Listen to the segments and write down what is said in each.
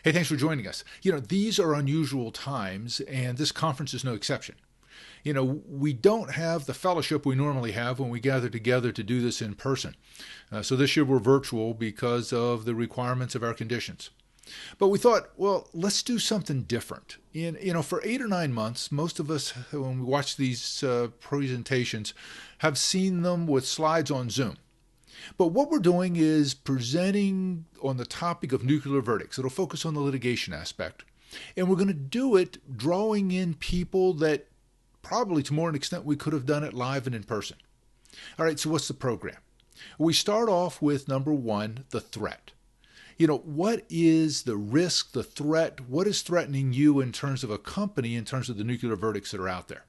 Hey, thanks for joining us. These are unusual times, and this conference is no exception. We don't have the fellowship we normally have when we gather together to do this in person. So this year we're virtual because of the requirements of our conditions. But we thought, well, let's do something different. For 8 or 9 months, most of us, when we watch these presentations, have seen them with slides on Zoom. But what we're doing is presenting on the topic of nuclear verdicts. It'll focus on the litigation aspect. And we're going to do it drawing in people that probably to more an extent we could have done it live and in person. All right, so what's the program? We start off with number one, the threat. What is the risk, the threat? What is threatening you in terms of a company, in terms of the nuclear verdicts that are out there?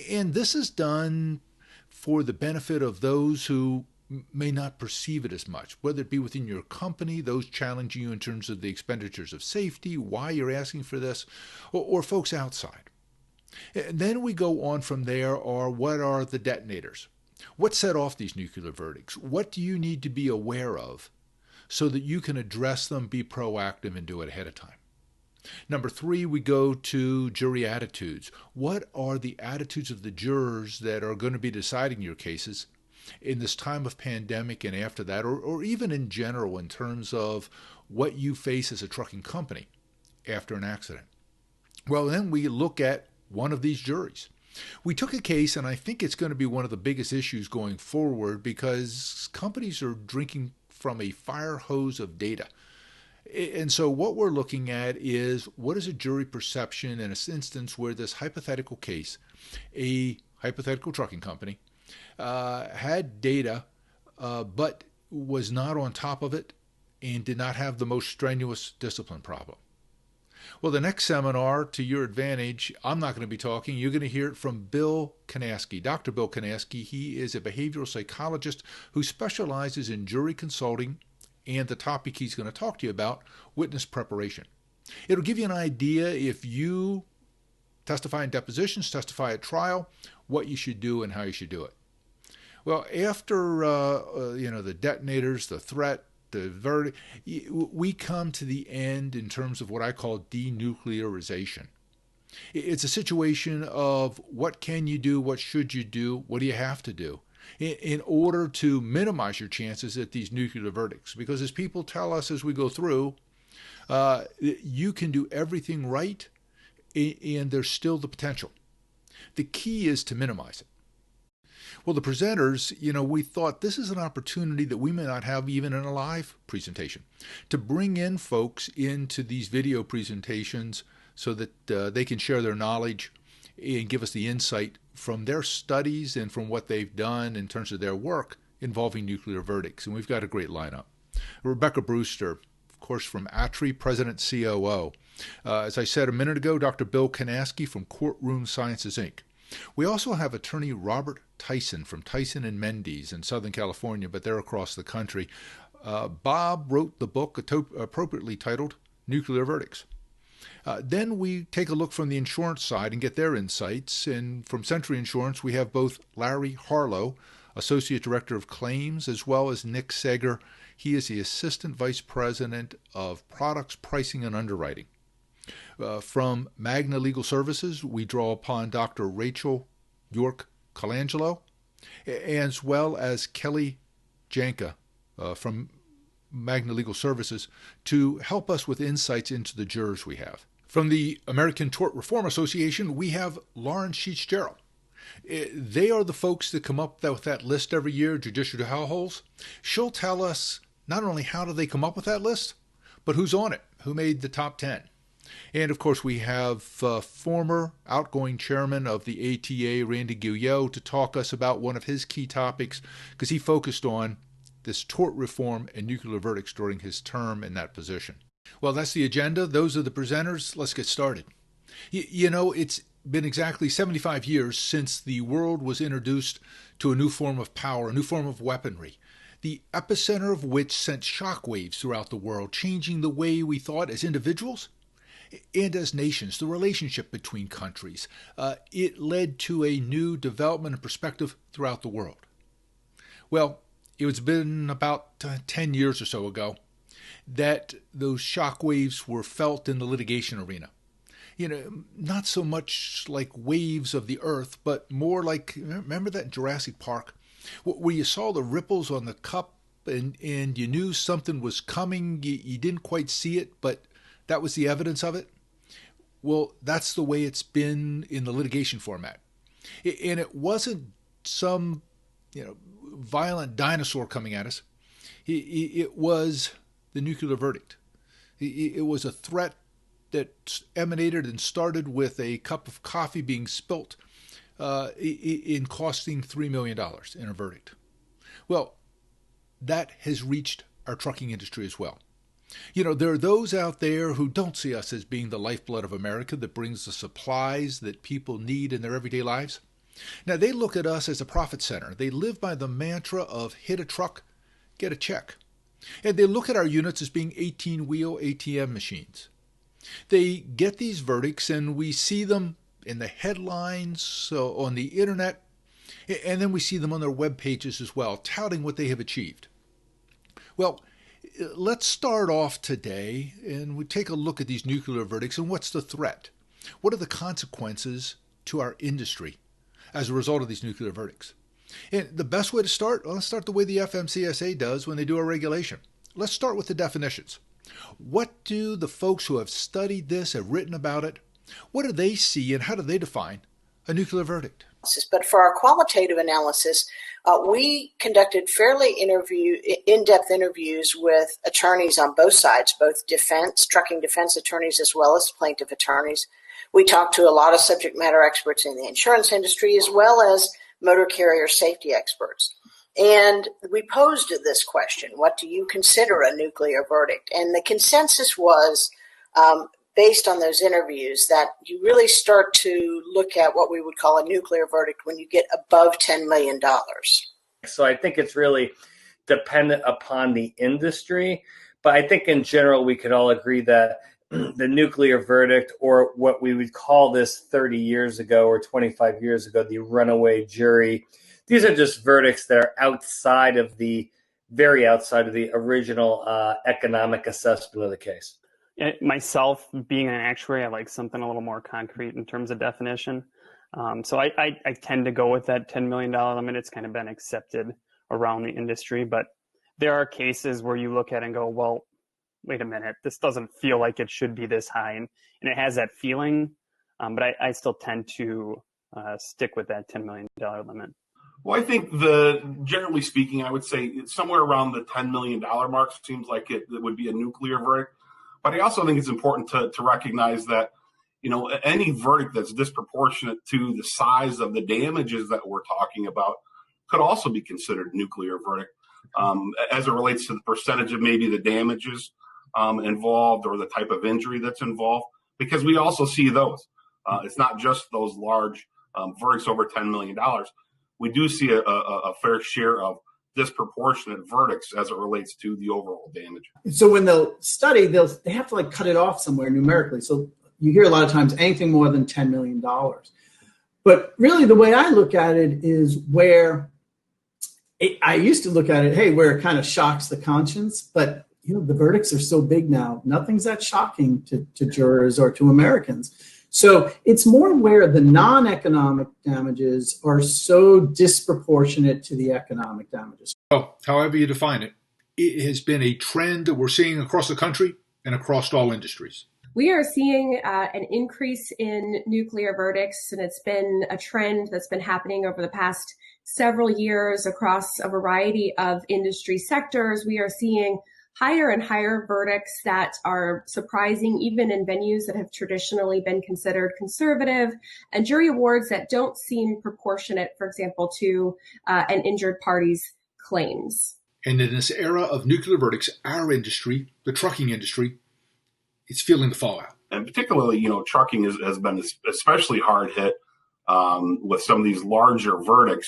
And this is done for the benefit of those who may not perceive it as much, whether it be within your company, those challenging you in terms of the expenditures of safety, why you're asking for this, or folks outside. And then we go on from there, or what are the detonators? What set off these nuclear verdicts? What do you need to be aware of so that you can address them, be proactive, and do it ahead of time? Number three, we go to jury attitudes. What are the attitudes of the jurors that are going to be deciding your cases in this time of pandemic and after that, or even in general in terms of what you face as a trucking company after an accident? Well, then we look at one of these juries. We took a case, and I think it's going to be one of the biggest issues going forward because companies are drinking from a fire hose of data. And so what we're looking at is what is a jury perception in an instance where this hypothetical case, a hypothetical trucking company, had data but was not on top of it and did not have the most strenuous discipline problem. Well, the next seminar, to your advantage, I'm not going to be talking. You're going to hear it from Bill Kanaski, Dr. Bill Kanaski. He is a behavioral psychologist who specializes in jury consulting, and the topic he's going to talk to you about, witness preparation. It'll give you an idea if you testify in depositions, testify at trial, what you should do and how you should do it. Well, after the detonators, the threat, the verdict, we come to the end in terms of what I call denuclearization. It's a situation of what can you do, what should you do, what do you have to do in order to minimize your chances at these nuclear verdicts. Because as people tell us as we go through, you can do everything right and there's still the potential. The key is to minimize it. Well, the presenters, we thought this is an opportunity that we may not have even in a live presentation, to bring in folks into these video presentations so that they can share their knowledge and give us the insight from their studies and from what they've done in terms of their work involving nuclear verdicts. And we've got a great lineup. Rebecca Brewster, of course, from ATRI, President COO. As I said a minute ago, Dr. Bill Kanaski from Courtroom Sciences, Inc. We also have attorney Robert Tyson from Tyson and Mendes in Southern California, but they're across the country. Bob wrote the book appropriately titled Nuclear Verdicts. Then we take a look from the insurance side and get their insights. And from Century Insurance, we have both Larry Harlow, Associate Director of Claims, as well as Nick Seger. He is the Assistant Vice President of Products, Pricing, and Underwriting. From Magna Legal Services, we draw upon Dr. Rachel York Colangelo, as well as Kelly Janka from Magna Legal Services to help us with insights into the jurors we have. From the American Tort Reform Association, we have Lauren Sheets-Gerald. They are the folks that come up with that list every year, judicial hellholes. She'll tell us not only how do they come up with that list, but who's on it, who made the top 10. And, of course, we have former outgoing chairman of the ATA, Randy Guillot, to talk us about one of his key topics because he focused on this tort reform and nuclear verdicts during his term in that position. Well, that's the agenda. Those are the presenters. Let's get started. It's been exactly 75 years since the world was introduced to a new form of power, a new form of weaponry, the epicenter of which sent shockwaves throughout the world, changing the way we thought as individuals and as nations, the relationship between countries. It led to a new development and perspective throughout the world. Well, it's been about 10 years or so ago that those shockwaves were felt in the litigation arena. Not so much like waves of the earth, but more like, remember that in Jurassic Park, where you saw the ripples on the cup and you knew something was coming. You didn't quite see it, but that was the evidence of it. Well, that's the way it's been in the litigation format. And it wasn't some, violent dinosaur coming at us. It was the nuclear verdict. It was a threat that emanated and started with a cup of coffee being spilt in costing $3 million in a verdict. Well, that has reached our trucking industry as well. There are those out there who don't see us as being the lifeblood of America that brings the supplies that people need in their everyday lives. Now, they look at us as a profit center. They live by the mantra of hit a truck, get a check. And they look at our units as being 18-wheel ATM machines. They get these verdicts, and we see them in the headlines on the internet, and then we see them on their web pages as well, touting what they have achieved. Well, let's start off today, and we take a look at these nuclear verdicts and what's the threat? What are the consequences to our industry as a result of these nuclear verdicts? And the best way to start, let's start the way the FMCSA does when they do a regulation. Let's start with the definitions. What do the folks who have studied this, have written about it, what do they see and how do they define a nuclear verdict? But for our qualitative analysis, we conducted fairly in-depth interviews with attorneys on both sides, both trucking defense attorneys as well as plaintiff attorneys. We talked to a lot of subject matter experts in the insurance industry as well as motor carrier safety experts. And we posed this question: what do you consider a nuclear verdict? And the consensus was, based on those interviews, that you really start to look at what we would call a nuclear verdict when you get above $10 million. So I think it's really dependent upon the industry. But I think in general, we could all agree that the nuclear verdict, or what we would call this 30 years ago or 25 years ago, the runaway jury, these are just verdicts that are very outside of the original economic assessment of the case. Myself, being an actuary, I like something a little more concrete in terms of definition. So I tend to go with that $10 million limit. It's kind of been accepted around the industry, but there are cases where you look at it and go, well, wait a minute, this doesn't feel like it should be this high. And it has that feeling, but I still tend to stick with that $10 million limit. Well, I think generally speaking, I would say somewhere around the $10 million mark seems like it would be a nuclear verdict. But I also think it's important to recognize that, any verdict that's disproportionate to the size of the damages that we're talking about could also be considered a nuclear verdict, as it relates to the percentage of maybe the damages involved or the type of injury that's involved, because we also see those. It's not just those large verdicts over $10 million. We do see a fair share of disproportionate verdicts as it relates to the overall damage. So when they'll study, they have to cut it off somewhere numerically. So you hear a lot of times anything more than $10 million. But really the way I look at it is where I used to look at it, where it kind of shocks the conscience, but the verdicts are so big now, nothing's that shocking to jurors or to Americans. So it's more where the non-economic damages are so disproportionate to the economic damages. Well, however you define it, it has been a trend that we're seeing across the country and across all industries. We are seeing an increase in nuclear verdicts, and it's been a trend that's been happening over the past several years across a variety of industry sectors. We are seeing higher and higher verdicts that are surprising, even in venues that have traditionally been considered conservative, and jury awards that don't seem proportionate, for example, to an injured party's claims. And in this era of nuclear verdicts, our industry, the trucking industry, is feeling the fallout. And particularly, trucking has been especially hard hit with some of these larger verdicts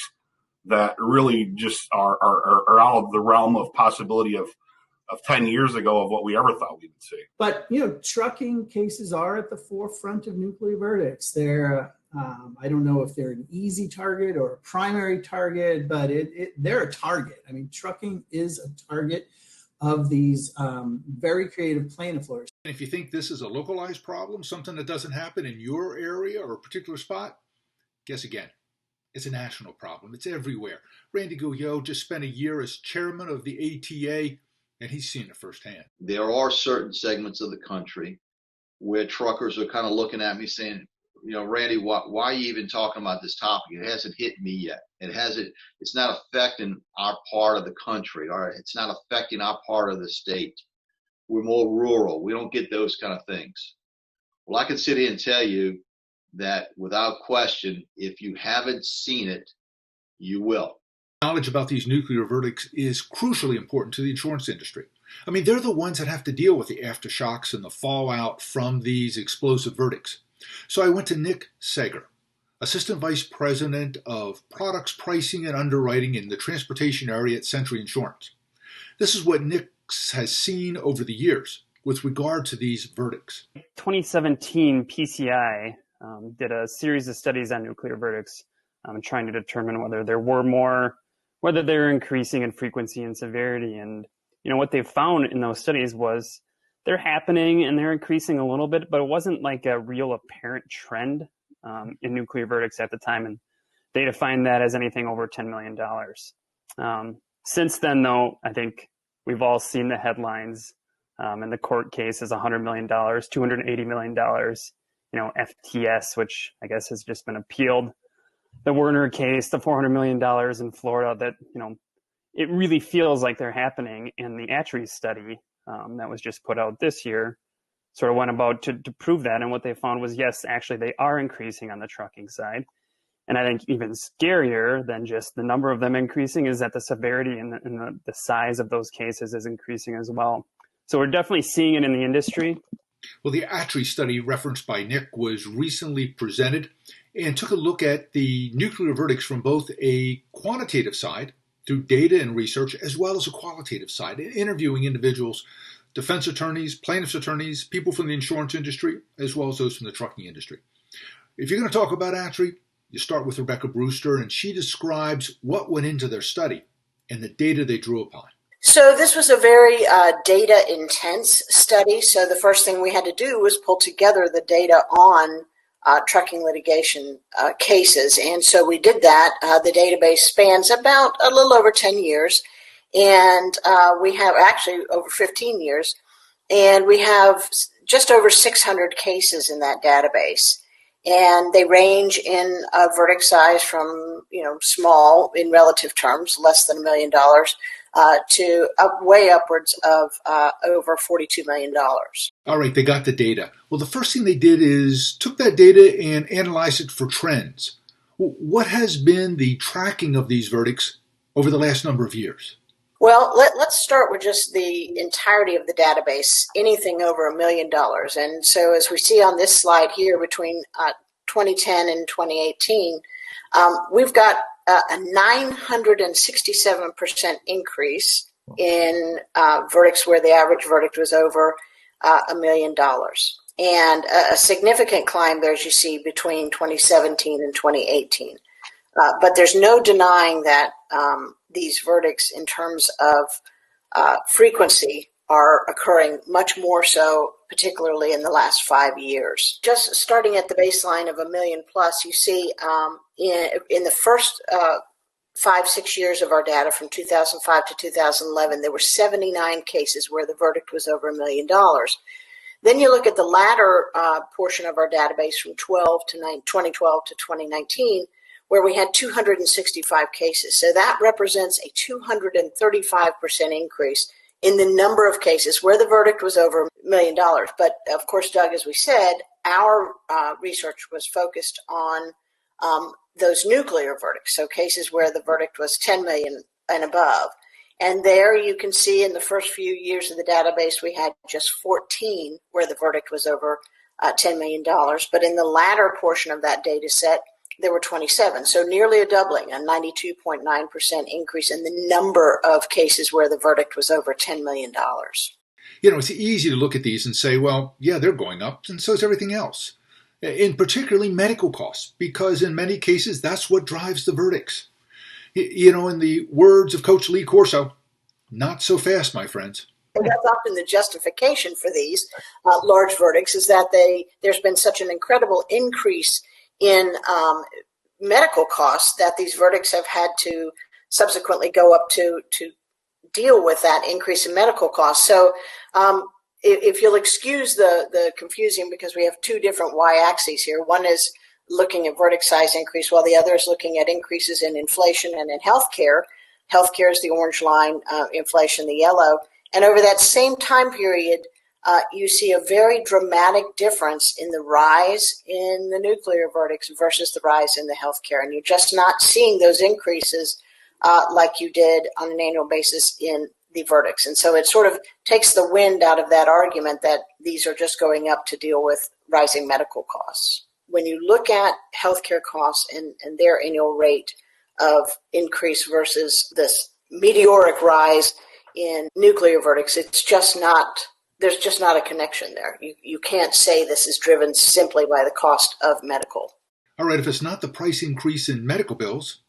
that really just are out of the realm of possibility of 10 years ago of what we ever thought we would see. But, trucking cases are at the forefront of nuclear verdicts. They're, I don't know if they're an easy target or a primary target, but they're a target. I mean, trucking is a target. of these very creative plaintiff lawyers. If you think this is a localized problem, something that doesn't happen in your area or a particular spot, guess again. It's a national problem. It's everywhere. Randy Gouillot just spent a year as chairman of the ATA, and he's seen it firsthand. There are certain segments of the country where truckers are kind of looking at me saying, Randy, why are you even talking about this topic? It hasn't hit me yet. It's not affecting our part of the country, or it's not affecting our part of the state. We're more rural. We don't get those kind of things. Well, I can sit here and tell you that without question, if you haven't seen it, you will. Knowledge about these nuclear verdicts is crucially important to the insurance industry. I mean, they're the ones that have to deal with the aftershocks and the fallout from these explosive verdicts. So I went to Nick Sager, Assistant Vice President of Products Pricing and Underwriting in the transportation area at Century Insurance. This is what Nick has seen over the years with regard to these verdicts. 2017 PCI did a series of studies on nuclear verdicts, trying to determine whether they're increasing in frequency and severity. And, what they found in those studies was they're happening and they're increasing a little bit, but it wasn't like a real apparent trend in nuclear verdicts at the time. And they defined that as anything over $10 million. Since then, though, I think we've all seen the headlines, and the court case is $100 million, $280 million, FTS, which I guess has just been appealed. The Werner case, the $400 million in Florida, that, it really feels like they're happening. And the ATRI study that was just put out this year sort of went about to prove that. And what they found was, yes, actually, they are increasing on the trucking side. And I think even scarier than just the number of them increasing is that the severity and the size of those cases is increasing as well. So we're definitely seeing it in the industry. Well, the ATRI study referenced by Nick was recently presented and took a look at the nuclear verdicts from both a quantitative side, through data and research, as well as a qualitative side, interviewing individuals, defense attorneys, plaintiffs' attorneys, people from the insurance industry, as well as those from the trucking industry. If you're going to talk about ATRI, you start with Rebecca Brewster, and she describes what went into their study and the data they drew upon. So this was a very data-intense study. So the first thing we had to do was pull together the data on trucking litigation cases. And so we did that. The database spans about a little over 10 years. And we have actually over 15 years. And we have just over 600 cases in that database. And they range in verdict size from, small in relative terms, less than $1 million, to way upwards of over $42 million. All right, they got the data. Well, the first thing they did is took that data and analyzed it for trends. What has been the tracking of these verdicts over the last number of years? Well, let's start with just the entirety of the database, anything over $1 million. And so as we see on this slide here, between 2010 and 2018, we've got a 967% increase in verdicts where the average verdict was over $1 million. And a significant climb there, as you see, between 2017 and 2018. But there's no denying that these verdicts in terms of frequency are occurring much more so, particularly in the last 5 years. Just starting at the baseline of $1 million plus, you see in the first 5-6 years of our data from 2005 to 2011, there were 79 cases where the verdict was over $1 million. Then you look at the latter portion of our database from 2012 to 2019, where we had 265 cases. So that represents a 235% increase in the number of cases where the verdict was over $1 million. But of course, Doug, as we said, our research was focused on those nuclear verdicts, so cases where the verdict was 10 million and above. And there you can see in the first few years of the database, we had just 14 where the verdict was over $10 million. But in the latter portion of that data set, there were 27. So nearly a doubling, a 92.9% increase in the number of cases where the verdict was over $10 million. It's easy to look at these and say, well, yeah, they're going up, and so is everything else. In particularly medical costs, because in many cases, that's what drives the verdicts. In the words of Coach Lee Corso, Not so fast, my friends. And that's often the justification for these large verdicts, is that there's been such an incredible increase in medical costs that these verdicts have had to subsequently go up to deal with that increase in medical costs. So if you'll excuse the confusing, because we have two different y-axes here. One is looking at verdict size increase, while the other is looking at increases in inflation and in healthcare. Healthcare is the orange line, inflation the yellow. And over that same time period, you see a very dramatic difference in the rise in the nuclear verdicts versus the rise in the healthcare. And you're just not seeing those increases like you did on an annual basis in the verdicts. And so it sort of takes the wind out of that argument that these are just going up to deal with rising medical costs. When you look at healthcare costs and their annual rate of increase versus this meteoric rise in nuclear verdicts, it's just not, there's just not a connection there. You can't say this is driven simply by the cost of medical. All right, if it's not the price increase in medical bills,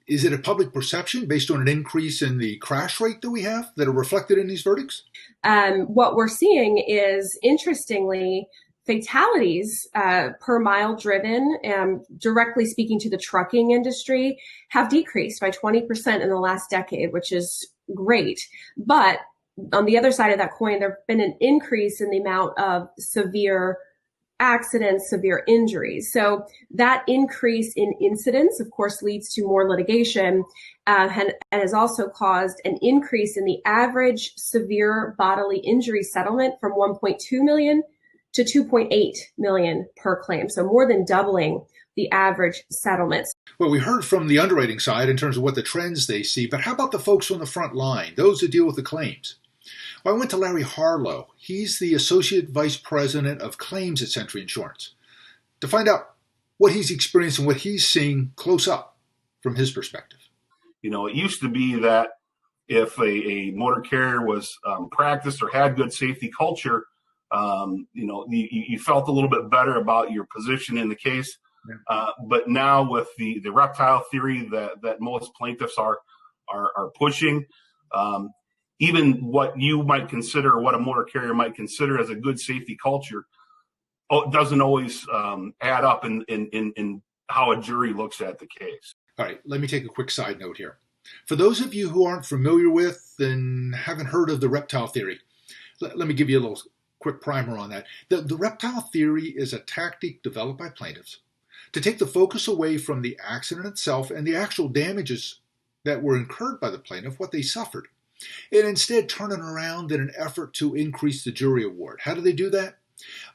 is it a public perception based on an increase in the crash rate that we have that are reflected in these verdicts? What we're seeing is, interestingly, fatalities per mile driven, directly speaking to the trucking industry, have decreased by 20% in the last decade, which is great. But on the other side of that coin, there has been an increase in the amount of severe accidents, severe injuries. So that increase in incidents, of course, leads to more litigation and has also caused an increase in the average severe bodily injury settlement from 1.2 million to 2.8 million per claim. So more than doubling the average settlements. Well, we heard from the underwriting side in terms of what the trends they see, but how about the folks on the front line, those that deal with the claims? Well, I went to Larry Harlow. He's the Associate Vice President of Claims at Century Insurance to find out what he's experiencing, what he's seeing close up from his perspective. You know, it used to be that if a motor carrier was practiced or had good safety culture, you felt a little bit better about your position in the case. Yeah. But now with the reptile theory that most plaintiffs are pushing, even what you might consider, what a motor carrier might consider as a good safety culture, doesn't always add up in how a jury looks at the case. All right, let me take a quick side note here. For those of you who aren't familiar with and haven't heard of the reptile theory, let me give you a little quick primer on that. The reptile theory is a tactic developed by plaintiffs to take the focus away from the accident itself and the actual damages that were incurred by the plaintiff, what they suffered, and instead turn it around in an effort to increase the jury award. How do they do that?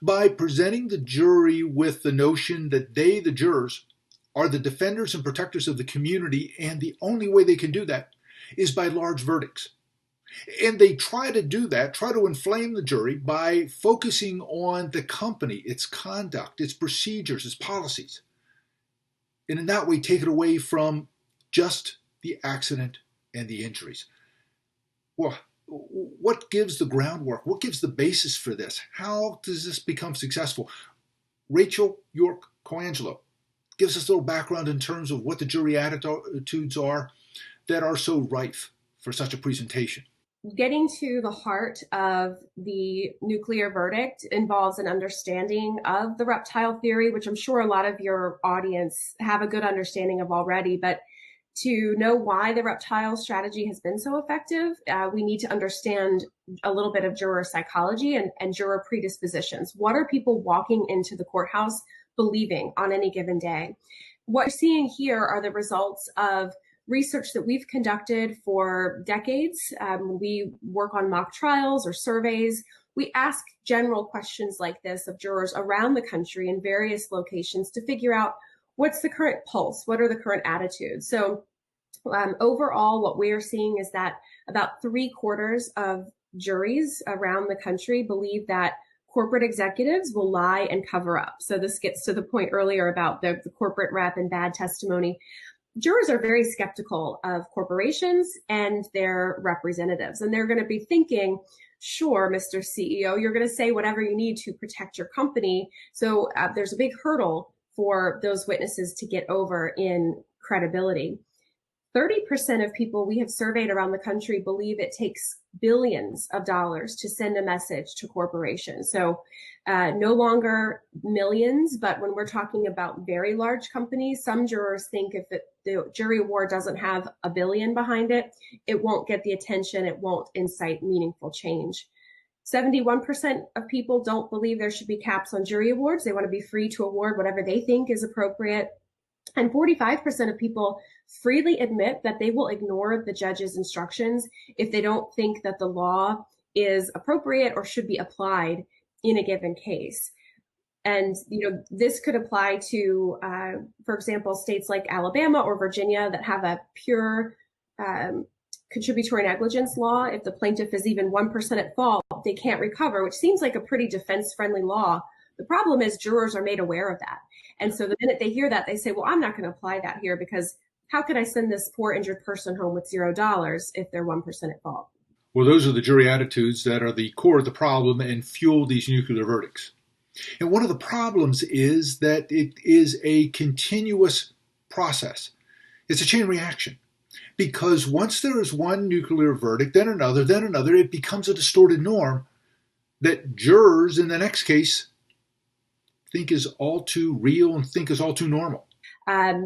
By presenting the jury with the notion that they, the jurors, are the defenders and protectors of the community, and the only way they can do that is by large verdicts. And they try to do that, try to inflame the jury by focusing on the company, its conduct, its procedures, its policies. And in that way, take it away from just the accident and the injuries. Well, what gives the groundwork? What gives the basis for this? How does this become successful? Rachel York Coangelo gives us a little background in terms of what the jury attitudes are that are so rife for such a presentation. Getting to the heart of the nuclear verdict involves an understanding of the reptile theory, which I'm sure a lot of your audience have a good understanding of already. But to know why the reptile strategy has been so effective, we need to understand a little bit of juror psychology and juror predispositions. What are people walking into the courthouse believing on any given day? What you're seeing here are the results of research that we've conducted for decades. We work on mock trials or surveys. We ask general questions like this of jurors around the country in various locations to figure out what's the current pulse, what are the current attitudes. So overall, what we are seeing is that about 3/4 of juries around the country believe that corporate executives will lie and cover up. So this gets to the point earlier about the corporate rep and bad testimony. Jurors are very skeptical of corporations and their representatives, and they're going to be thinking, sure, Mr. CEO, you're going to say whatever you need to protect your company. So there's a big hurdle for those witnesses to get over in credibility. 30% of people we have surveyed around the country believe it takes billions of dollars to send a message to corporations. So no longer millions, but when we're talking about very large companies, some jurors think if the jury award doesn't have $1 billion behind it, it won't get the attention, it won't incite meaningful change. 71% of people don't believe there should be caps on jury awards. They want to be free to award whatever they think is appropriate. And 45% of people freely admit that they will ignore the judge's instructions if they don't think that the law is appropriate or should be applied in a given case. And, this could apply to, for example, states like Alabama or Virginia that have a pure contributory negligence law. If the plaintiff is even 1% at fault, they can't recover, which seems like a pretty defense-friendly law. The problem is jurors are made aware of that. And so the minute they hear that, they say, well, I'm not going to apply that here because how could I send this poor injured person home with $0 if they're 1% at fault? Well, those are the jury attitudes that are the core of the problem and fuel these nuclear verdicts. And one of the problems is that it is a continuous process. It's a chain reaction. Because once there is one nuclear verdict, then another, it becomes a distorted norm that jurors in the next case think is all too real and think is all too normal.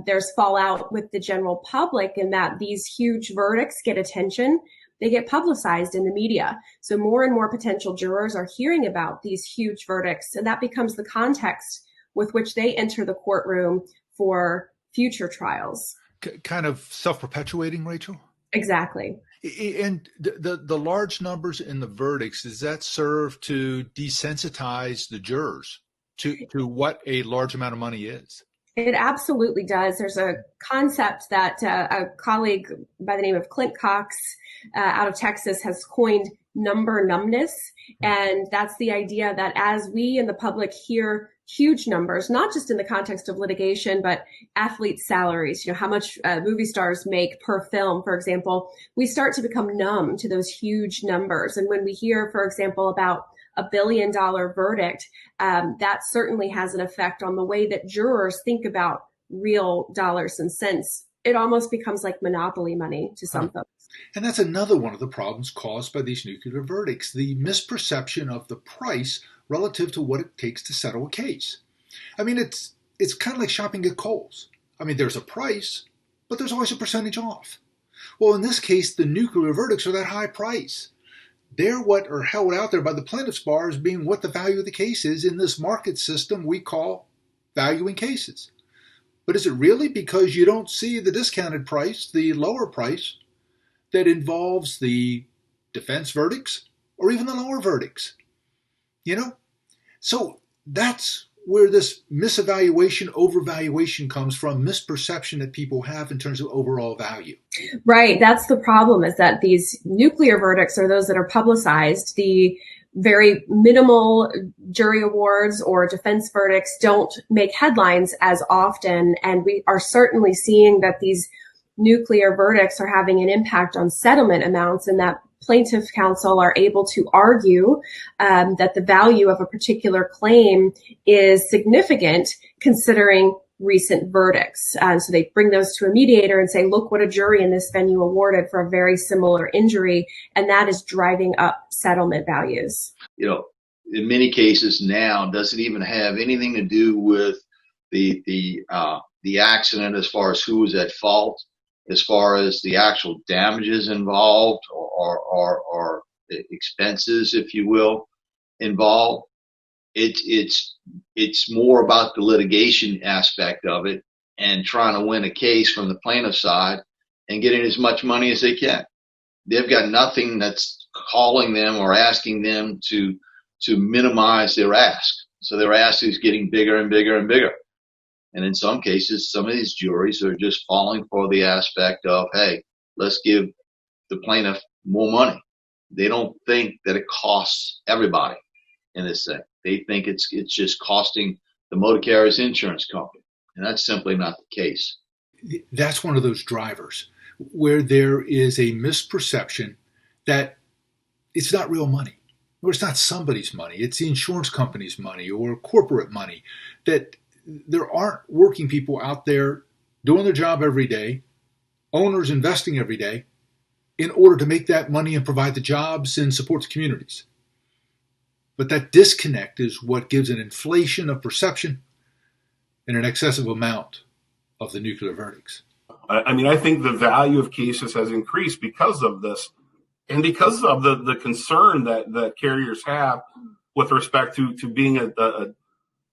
There's fallout with the general public in that these huge verdicts get attention. They get publicized in the media. So more and more potential jurors are hearing about these huge verdicts, and that becomes the context with which they enter the courtroom for future trials. Kind of self-perpetuating, Rachel? Exactly. And the large numbers in the verdicts, does that serve to desensitize the jurors to what a large amount of money is? It absolutely does. There's a concept that a colleague by the name of Clint Cox out of Texas has coined number numbness. And that's the idea that as we in the public hear huge numbers, not just in the context of litigation, but athletes' salaries, how much movie stars make per film, for example, we start to become numb to those huge numbers. And when we hear, for example, about $1 billion verdict, that certainly has an effect on the way that jurors think about real dollars and cents. It almost becomes like monopoly money to some folks. And that's another one of the problems caused by these nuclear verdicts, the misperception of the price relative to what it takes to settle a case. I mean, it's kind of like shopping at Kohl's. I mean, there's a price, but there's always a percentage off. Well, in this case, the nuclear verdicts are that high price. They're what are held out there by the plaintiff's bar as being what the value of the case is in this market system we call valuing cases. But is it really because you don't see the discounted price, the lower price, that involves the defense verdicts or even the lower verdicts? So that's where this misevaluation, overvaluation comes from, misperception that people have in terms of overall value. Right. That's the problem, is that these nuclear verdicts are those that are publicized. The very minimal jury awards or defense verdicts don't make headlines as often. And we are certainly seeing that these nuclear verdicts are having an impact on settlement amounts, and that plaintiff counsel are able to argue that the value of a particular claim is significant considering recent verdicts. So they bring those to a mediator and say, look what a jury in this venue awarded for a very similar injury, and that is driving up settlement values. In many cases now, doesn't even have anything to do with the accident as far as who was at fault, as far as the actual damages involved or expenses, if you will, involved. It's more about the litigation aspect of it and trying to win a case from the plaintiff side and getting as much money as they can. They've got nothing that's calling them or asking them to minimize their ask. So their ask is getting bigger and bigger and bigger. And in some cases, some of these juries are just falling for the aspect of, hey, let's give the plaintiff more money. They don't think that it costs everybody in this thing. They think it's just costing the motor carrier's insurance company. And that's simply not the case. That's one of those drivers where there is a misperception that it's not real money, or it's not somebody's money. It's the insurance company's money or corporate money, that there aren't working people out there doing their job every day, owners investing every day in order to make that money and provide the jobs and support the communities. But that disconnect is what gives an inflation of perception and an excessive amount of the nuclear verdicts. I mean, I think the value of cases has increased because of this, and because of the concern that carriers have with respect to being a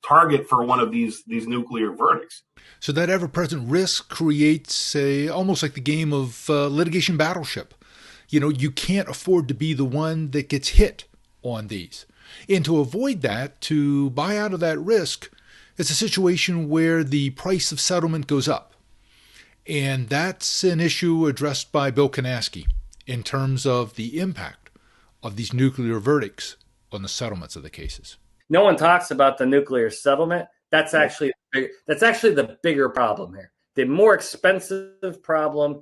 target for one of these nuclear verdicts. So that ever-present risk creates almost like the game of litigation battleship. You can't afford to be the one that gets hit on these. And to avoid that, to buy out of that risk, it's a situation where the price of settlement goes up. And that's an issue addressed by Bill Kanaski in terms of the impact of these nuclear verdicts on the settlements of the cases. No one talks about the nuclear settlement. That's actually the bigger problem here. The more expensive problem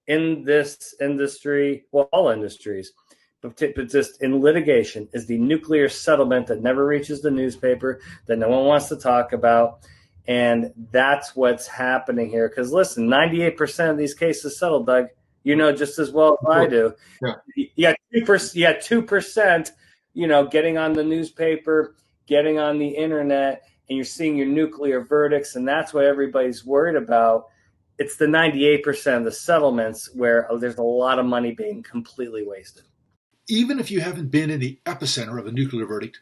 in this industry, well, all industries, but just in litigation, is the nuclear settlement that never reaches the newspaper, that no one wants to talk about. And that's what's happening here. Because listen, 98% of these cases settled, Doug. You know just as well as I do. Yeah. You got 2%, getting on the newspaper, getting on the internet, and you're seeing your nuclear verdicts, and that's what everybody's worried about. It's the 98% of the settlements where there's a lot of money being completely wasted. Even if you haven't been in the epicenter of a nuclear verdict,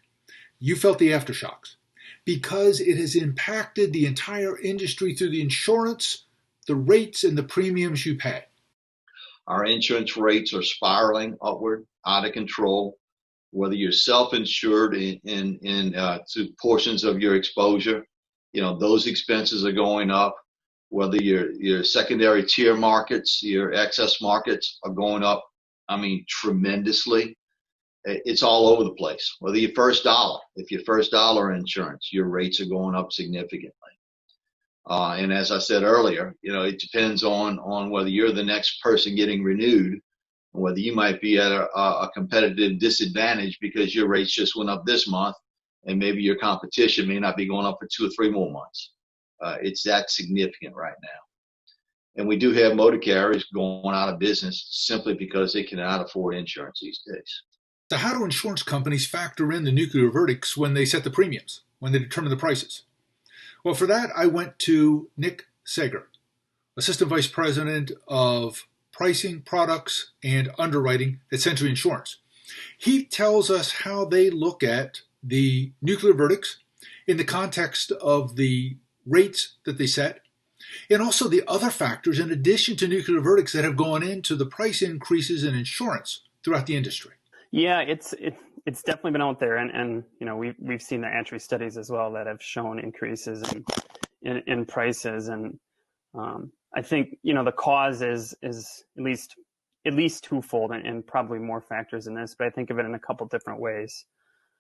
you felt the aftershocks because it has impacted the entire industry through the insurance, the rates, and the premiums you pay. Our insurance rates are spiraling upward, out of control. Whether you're self-insured in to portions of your exposure, those expenses are going up. Whether your secondary tier markets, your excess markets are going up, tremendously. It's all over the place. Whether your first dollar insurance, your rates are going up significantly. And as I said earlier, it depends on whether you're the next person getting renewed, or whether you might be at a competitive disadvantage because your rates just went up this month, and maybe your competition may not be going up for 2 or 3 more months. It's that significant right now. And we do have motor carriers going out of business simply because they cannot afford insurance these days. So how do insurance companies factor in the nuclear verdicts when they set the premiums, when they determine the prices? Well, for that, I went to Nick Sager, Assistant Vice President of Pricing, Products, and Underwriting at Century Insurance. He tells us how they look at the nuclear verdicts in the context of the rates that they set, and also the other factors in addition to nuclear verdicts that have gone into the price increases in insurance throughout the industry. Yeah, it's definitely been out there, and we've seen the ATRI studies as well that have shown increases in prices, and I think the cause is at least twofold, and probably more factors in this, but I think of it in a couple different ways.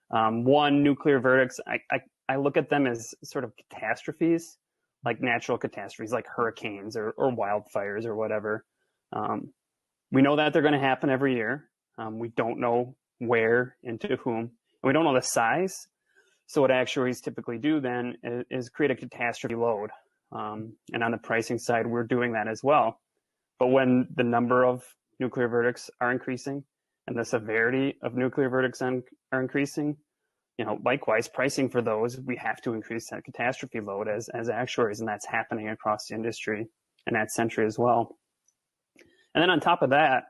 One, nuclear verdicts, I look at them as sort of catastrophes, like natural catastrophes, like hurricanes or wildfires or whatever. We know that they're going to happen every year. We don't know where and to whom, and we don't know the size. So what actuaries typically do then is create a catastrophe load. And on the pricing side, we're doing that as well. But when the number of nuclear verdicts are increasing and the severity of nuclear verdicts are increasing, likewise, pricing for those, we have to increase that catastrophe load as actuaries, and that's happening across the industry and at Century as well. And then on top of that,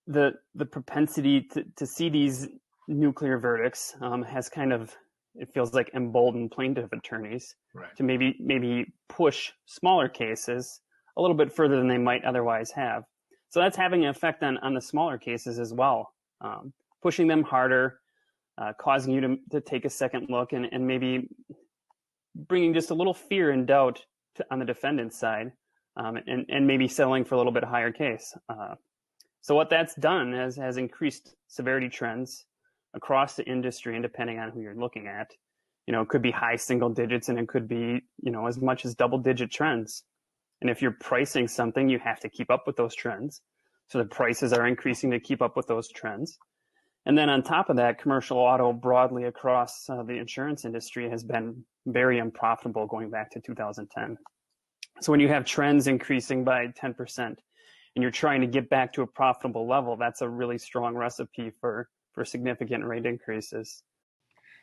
the propensity to see these nuclear verdicts has kind of, it feels like, emboldened plaintiff attorneys to maybe push smaller cases a little bit further than they might otherwise have. So that's having an effect on the smaller cases as well, pushing them harder, causing you to take a second look, and maybe bringing just a little fear and doubt on the defendant's side, and maybe settling for a little bit higher case. So what that's done has increased severity trends across the industry, and depending on who you're looking at, it could be high single digits, and it could be, as much as double-digit trends. And if you're pricing something, you have to keep up with those trends. So the prices are increasing to keep up with those trends. And then on top of that, commercial auto broadly across the insurance industry has been very unprofitable going back to 2010. So when you have trends increasing by 10% and you're trying to get back to a profitable level, that's a really strong recipe for significant rate increases.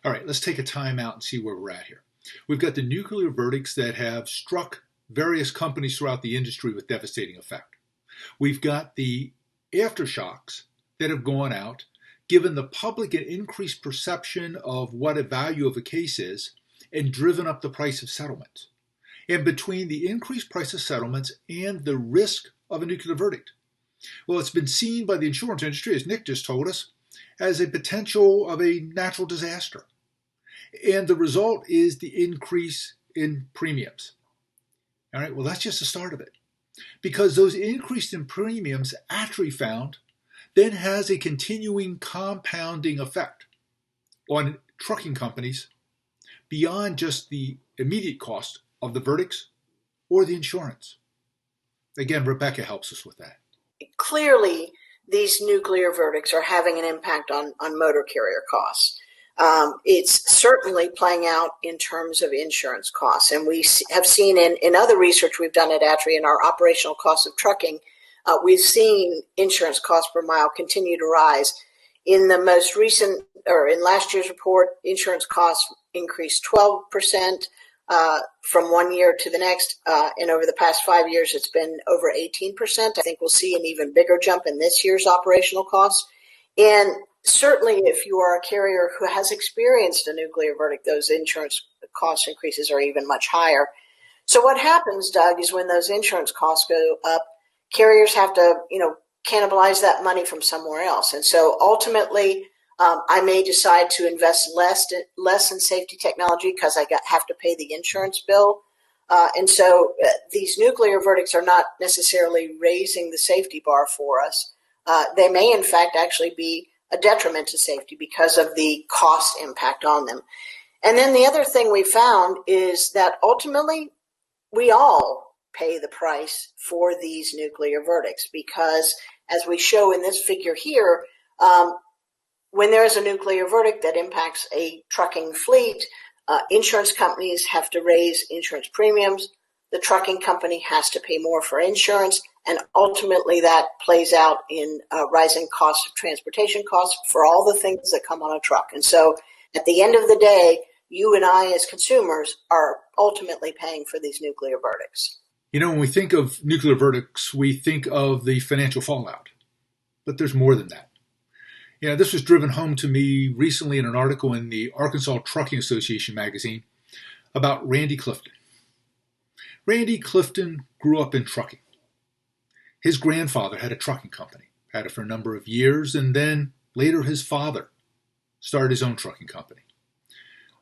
All right, let's take a time out and see where we're at here. We've got the nuclear verdicts that have struck various companies throughout the industry with devastating effect. We've got the aftershocks that have gone out, given the public an increased perception of what a value of a case is, and driven up the price of settlements. And between the increased price of settlements and the risk of a nuclear verdict, well, it's been seen by the insurance industry, as Nick just told us, as a potential of a natural disaster. And the result is the increase in premiums. All right, well, that's just the start of it. Because those increased in premiums, ATRI found, then has a continuing compounding effect on trucking companies beyond just the immediate cost of the verdicts or the insurance. Again, Rebecca helps us with that. Clearly, these nuclear verdicts are having an impact on motor carrier costs. It's certainly playing out in terms of insurance costs. And we have seen in other research we've done at ATRI in our operational costs of trucking, we've seen insurance costs per mile continue to rise. In the most recent, or in last year's report, insurance costs increased 12% from one year to the next. And over the past 5 years, it's been over 18%. I think we'll see an even bigger jump in this year's operational costs. And certainly if you are a carrier who has experienced a nuclear verdict, those insurance cost increases are even much higher. So what happens, Doug, is when those insurance costs go up, carriers have to, cannibalize that money from somewhere else. And so ultimately, I may decide to invest less in safety technology because I have to pay the insurance bill. And so these nuclear verdicts are not necessarily raising the safety bar for us. They may, in fact, actually be a detriment to safety because of the cost impact on them. And then the other thing we found is that ultimately we all pay the price for these nuclear verdicts because, as we show in this figure here, when there is a nuclear verdict that impacts a trucking fleet, insurance companies have to raise insurance premiums. The trucking company has to pay more for insurance, and ultimately that plays out in rising costs of transportation costs for all the things that come on a truck. And so at the end of the day, you and I as consumers are ultimately paying for these nuclear verdicts. When we think of nuclear verdicts, we think of the financial fallout, but there's more than that. This was driven home to me recently in an article in the Arkansas Trucking Association magazine about Randy Clifton. Randy Clifton grew up in trucking. His grandfather had a trucking company, had it for a number of years, and then later his father started his own trucking company.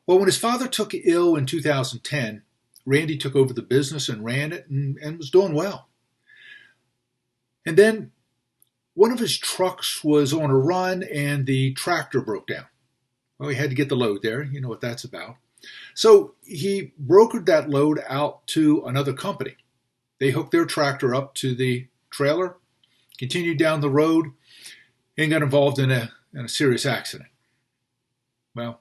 Well, when his father took ill in 2010, Randy took over the business and ran it and was doing well. And then one of his trucks was on a run and the tractor broke down. Well, he had to get the load there. You know what that's about. So he brokered that load out to another company. They hooked their tractor up to the trailer, continued down the road, and got involved in a serious accident. Well,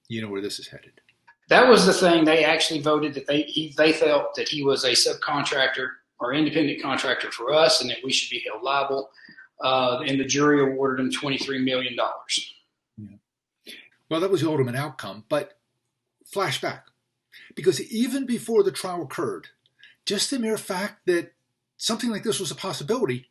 you know where this is headed. That was the thing. They actually voted that they felt that he was a subcontractor or independent contractor for us and that we should be held liable. And the jury awarded him $23 million. Yeah. Well, that was the ultimate outcome, but flashback. Because even before the trial occurred, just the mere fact that something like this was a possibility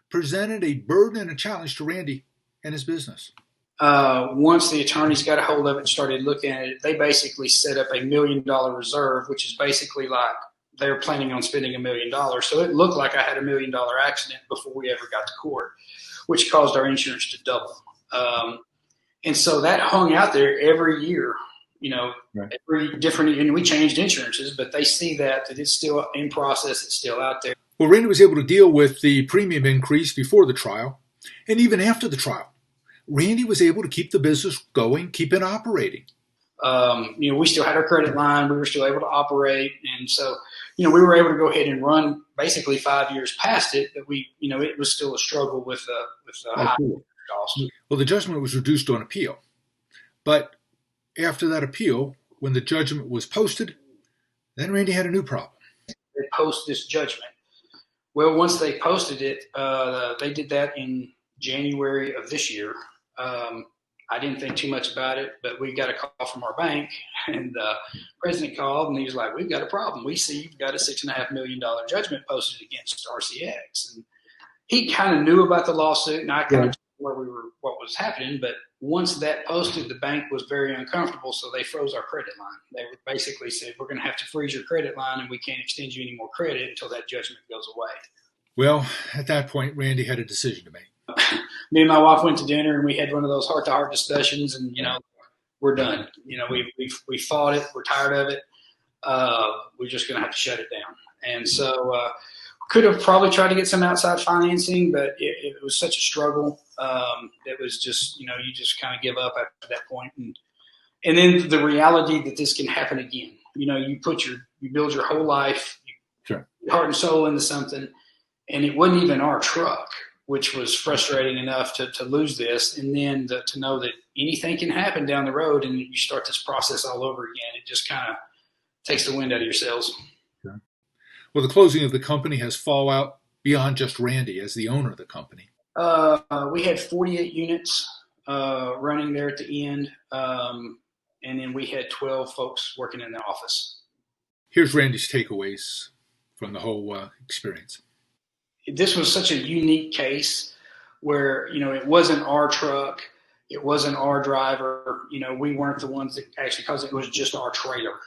presented a burden and a challenge to Randy and his business. Once the attorneys got a hold of it and started looking at it, they basically set up $1 million reserve, which is basically like they were planning on spending $1 million. So it looked like I had $1 million accident before we ever got to court, which caused our insurance to double. And so that hung out there every year, right. Every different, and we changed insurances, but they see that it's still in process. It's still out there. Well, Randy was able to deal with the premium increase before the trial and even after the trial. Randy was able to keep the business going, keep it operating. We still had our credit line. We were still able to operate. And so, we were able to go ahead and run basically 5 years past it, but it was still a struggle with high cost. Well, the judgment was reduced on appeal. But after that appeal, when the judgment was posted, then Randy had a new problem. they post this judgment. Well, once they posted it, they did that in January of this year. I didn't think too much about it, but we got a call from our bank, and the president called, and he was like, "We've got a problem. We see you've got a $6.5 million judgment posted against RCX." And he kind of knew about the lawsuit, and I kind of told him what was happening. But once that posted, the bank was very uncomfortable, so they froze our credit line. They basically said, "We're going to have to freeze your credit line, and we can't extend you any more credit until that judgment goes away." Well, at that point, Randy had a decision to make. Me and my wife went to dinner, and we had one of those heart-to-heart discussions, and, we're done. We fought it. We're tired of it. We're just going to have to shut it down. And so could have probably tried to get some outside financing, but it was such a struggle. It was just, you just kind of give up after that point. And then the reality that this can happen again. You build your whole life, your heart and soul into something, and it wasn't even our truck, which was frustrating enough to lose this. And then to know that anything can happen down the road and you start this process all over again, it just kind of takes the wind out of your sails. Okay. Well, the closing of the company has fallout beyond just Randy as the owner of the company. We had 48 units running there at the end, and then we had 12 folks working in the office. Here's Randy's takeaways from the whole experience. This was such a unique case where, it wasn't our truck. It wasn't our driver. We weren't the ones that actually caused it. It was just our trailer.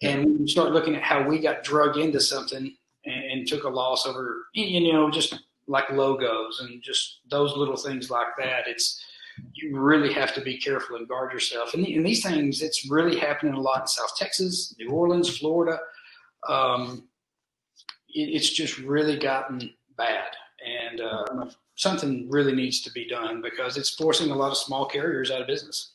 And when you start looking at how we got drug into something and took a loss over, just like logos and just those little things like that, you really have to be careful and guard yourself. And these things, it's really happening a lot in South Texas, New Orleans, Florida. It's just really gotten bad. And something really needs to be done because it's forcing a lot of small carriers out of business.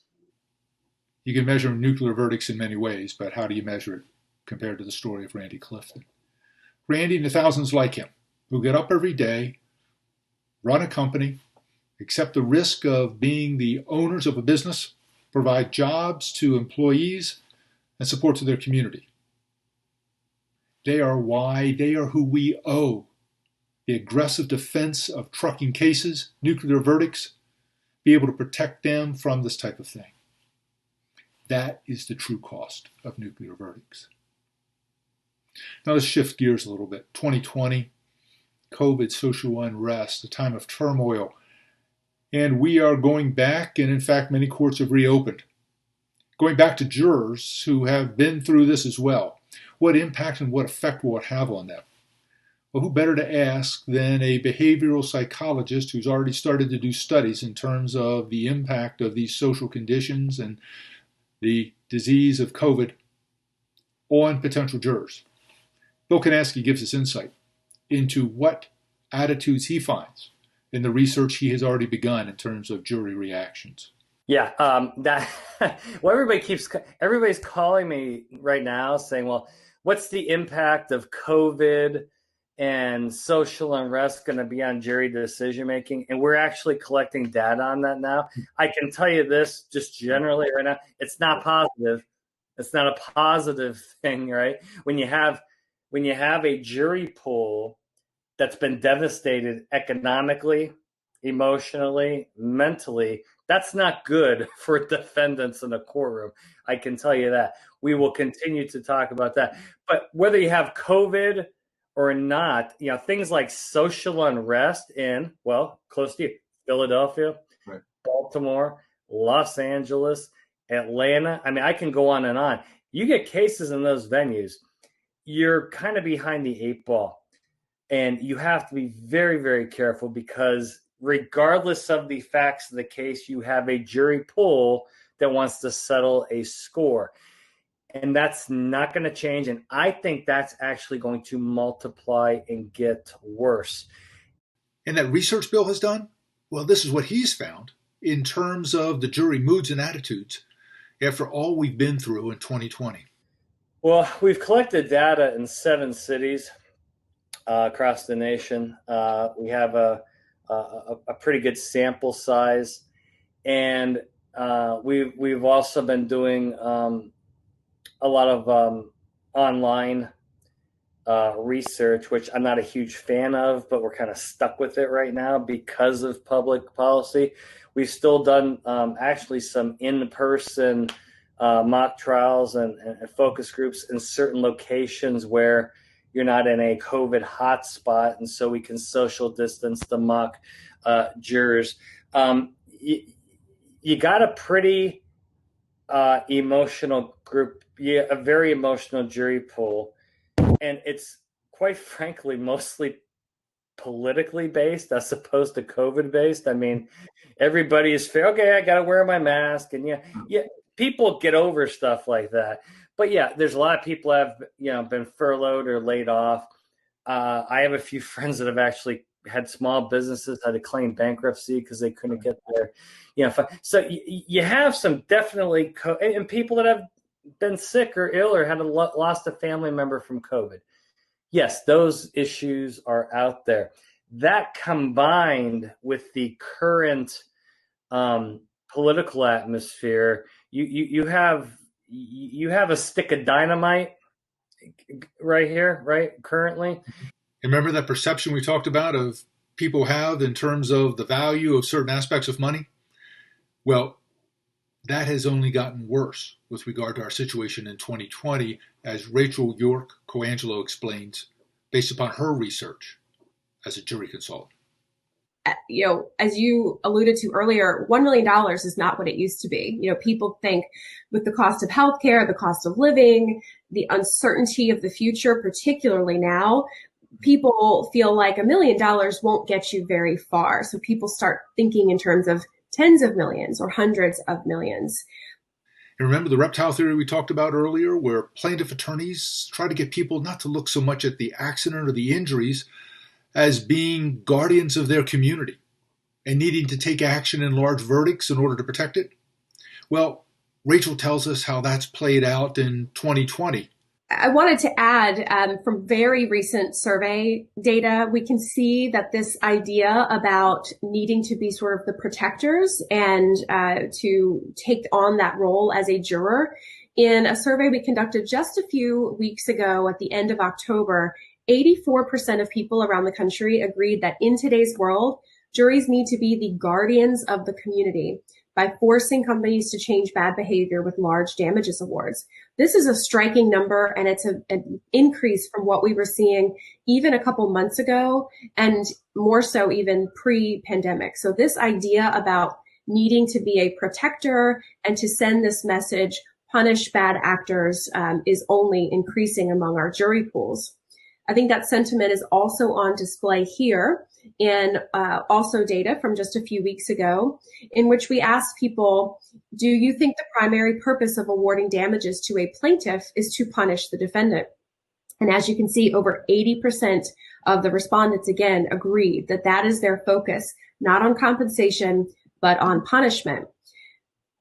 You can measure nuclear verdicts in many ways, but how do you measure it compared to the story of Randy Clifton? Randy and the thousands like him who get up every day, run a company, accept the risk of being the owners of a business, provide jobs to employees, and support to their community. They are who we owe the aggressive defense of trucking cases, nuclear verdicts, be able to protect them from this type of thing. That is the true cost of nuclear verdicts. Now let's shift gears a little bit. 2020, COVID, social unrest, a time of turmoil, and we are going back, and in fact, many courts have reopened. Going back to jurors who have been through this as well. What impact and what effect will it have on them? Well, who better to ask than a behavioral psychologist who's already started to do studies in terms of the impact of these social conditions and the disease of COVID on potential jurors. Bill Kanaski gives us insight into what attitudes he finds in the research he has already begun in terms of jury reactions. Yeah, everybody's calling me right now saying, well, what's the impact of COVID and social unrest going to be on jury decision making? And we're actually collecting data on that now. I can tell you this just generally right now, it's not positive. It's not a positive thing, right? When you have a jury pool that's been devastated economically, emotionally, mentally, that's not good for defendants in a courtroom. I can tell you that. We will continue to talk about that. But whether you have COVID or not, things like social unrest in, close to you, Philadelphia, right, Baltimore, Los Angeles, Atlanta. I mean, I can go on and on. You get cases in those venues, you're kind of behind the eight ball. And you have to be very, very careful because regardless of the facts of the case, you have a jury pool that wants to settle a score. And that's not going to change. And I think that's actually going to multiply and get worse. And that research Bill has done? Well, this is what he's found in terms of the jury moods and attitudes after all we've been through in 2020. Well, we've collected data in 7 cities across the nation. We have a pretty good sample size. And we've also been doing a lot of online research, which I'm not a huge fan of, but we're kind of stuck with it right now because of public policy. We've still done actually some in-person mock trials and focus groups in certain locations where you're not in a COVID hotspot, and so we can social distance the mock jurors. You got a pretty emotional group, a very emotional jury pool, and it's quite frankly mostly politically based as opposed to COVID based. I mean, everybody is fair. Okay, I got to wear my mask, and yeah, people get over stuff like that. But yeah, there's a lot of people have been furloughed or laid off. I have a few friends that have actually had small businesses had to claim bankruptcy because they couldn't get their, so you have some definitely and people that have been sick or ill or had lost a family member from COVID. Yes, those issues are out there. That combined with the current political atmosphere, you have a stick of dynamite right here, right currently. Remember that perception we talked about of people have in terms of the value of certain aspects of money? Well, that has only gotten worse with regard to our situation in 2020, as Rachel York Coangelo explains, based upon her research as a jury consultant. As you alluded to earlier, $1 million is not what it used to be. People think with the cost of healthcare, the cost of living, the uncertainty of the future, particularly now, people feel like $1 million won't get you very far. So people start thinking in terms of tens of millions or hundreds of millions. And remember the reptile theory we talked about earlier, where plaintiff attorneys try to get people not to look so much at the accident or the injuries as being guardians of their community and needing to take action in large verdicts in order to protect it? Well, Rachel tells us how that's played out in 2020. I wanted to add from very recent survey data, we can see that this idea about needing to be sort of the protectors and to take on that role as a juror. In a survey we conducted just a few weeks ago at the end of October, 84% of people around the country agreed that in today's world, juries need to be the guardians of the community by forcing companies to change bad behavior with large damages awards. This is a striking number, and it's an increase from what we were seeing even a couple months ago, and more so even pre-pandemic. So this idea about needing to be a protector and to send this message, punish bad actors, is only increasing among our jury pools. I think that sentiment is also on display here in also data from just a few weeks ago, in which we asked people, do you think the primary purpose of awarding damages to a plaintiff is to punish the defendant? And as you can see, over 80% of the respondents, again, agreed that that is their focus, not on compensation, but on punishment.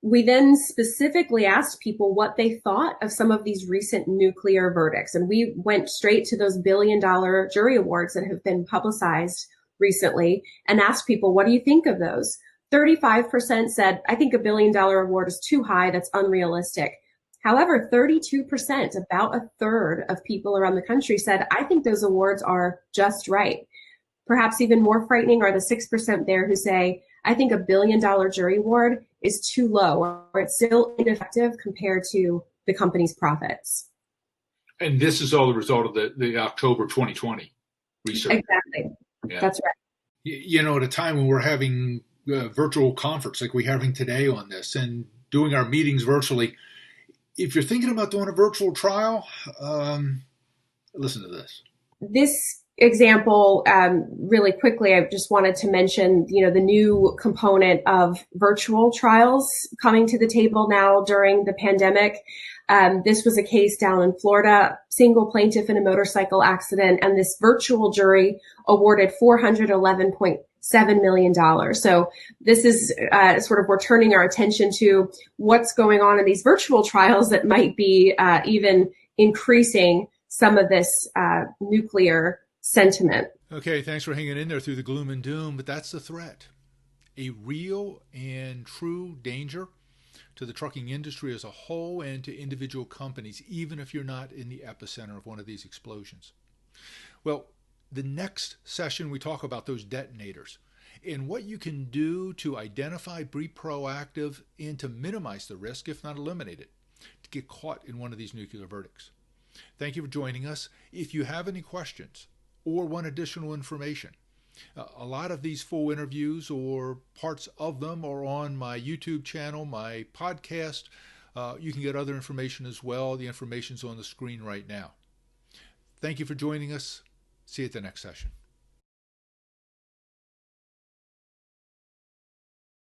We then specifically asked people what they thought of some of these recent nuclear verdicts. And we went straight to those billion-dollar jury awards that have been publicized recently and asked people, what do you think of those? 35% said, I think $1 billion award is too high. That's unrealistic. However, 32%, about a third of people around the country said, I think those awards are just right. Perhaps even more frightening are the 6% there who say, I think $1 billion jury award is too low, or it's still ineffective compared to the company's profits. And this is all the result of the October 2020 research. Exactly. Yeah. That's right. At a time when we're having a virtual conference like we're having today on this and doing our meetings virtually, if you're thinking about doing a virtual trial, listen to this. This example, really quickly, I just wanted to mention, the new component of virtual trials coming to the table now during the pandemic. This was a case down in Florida, single plaintiff in a motorcycle accident, and this virtual jury awarded $411.7 million. So this is we're turning our attention to what's going on in these virtual trials that might be even increasing some of this nuclear sentiment. Okay, thanks for hanging in there through the gloom and doom, but that's the threat. A real and true danger to the trucking industry as a whole and to individual companies, even if you're not in the epicenter of one of these explosions. Well, the next session we talk about those detonators and what you can do to identify, be proactive, and to minimize the risk, if not eliminate it, to get caught in one of these nuclear verdicts. Thank you for joining us. If you have any questions or want additional information, a lot of these full interviews or parts of them are on my YouTube channel, my podcast. You can get other information as well. The information's on the screen right now. Thank you for joining us. See you at the next session.